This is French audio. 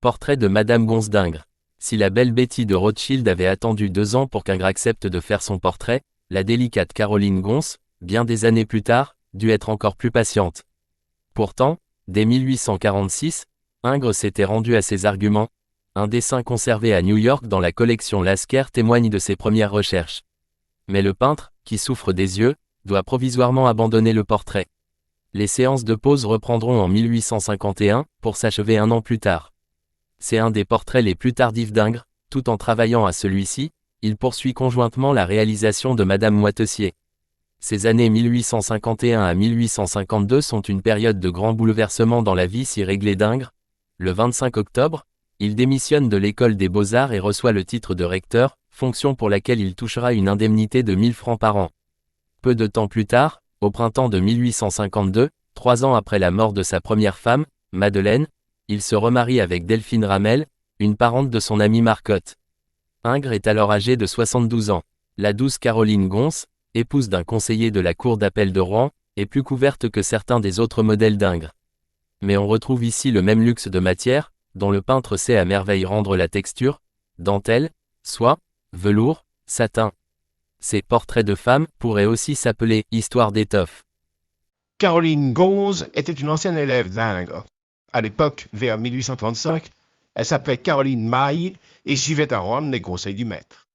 Portrait de Madame Gonse-d'Ingres. Si la belle Betty de Rothschild avait attendu 2 ans pour qu'Ingres accepte de faire son portrait, la délicate Caroline Gonse, bien des années plus tard, dut être encore plus patiente. Pourtant, dès 1846, Ingres s'était rendu à ses arguments. Un dessin conservé à New York dans la collection Lasker témoigne de ses premières recherches. Mais le peintre, qui souffre des yeux, doit provisoirement abandonner le portrait. Les séances de pose reprendront en 1851, pour s'achever 1 an plus tard. C'est un des portraits les plus tardifs d'Ingres. Tout en travaillant à celui-ci, il poursuit conjointement la réalisation de Madame Moitessier. Ces années 1851 à 1852 sont une période de grands bouleversements dans la vie si réglée d'Ingres. Le 25 octobre, il démissionne de l'école des Beaux-Arts et reçoit le titre de recteur, fonction pour laquelle il touchera une indemnité de 1000 francs par an. Peu de temps plus tard, au printemps de 1852, 3 ans après la mort de sa première femme, Madeleine, il se remarie avec Delphine Ramel, une parente de son ami Marcotte. Ingres est alors âgé de 72 ans. La douce Caroline Gonse, épouse d'un conseiller de la cour d'appel de Rouen, est plus couverte que certains des autres modèles d'Ingres. Mais on retrouve ici le même luxe de matière, dont le peintre sait à merveille rendre la texture: dentelle, soie, velours, satin. Ces portraits de femmes pourraient aussi s'appeler histoire d'étoffe. Caroline Gonse était une ancienne élève d'Ingres. À l'époque, vers 1835, elle s'appelait Caroline Maille et suivait à Rome les conseils du maître.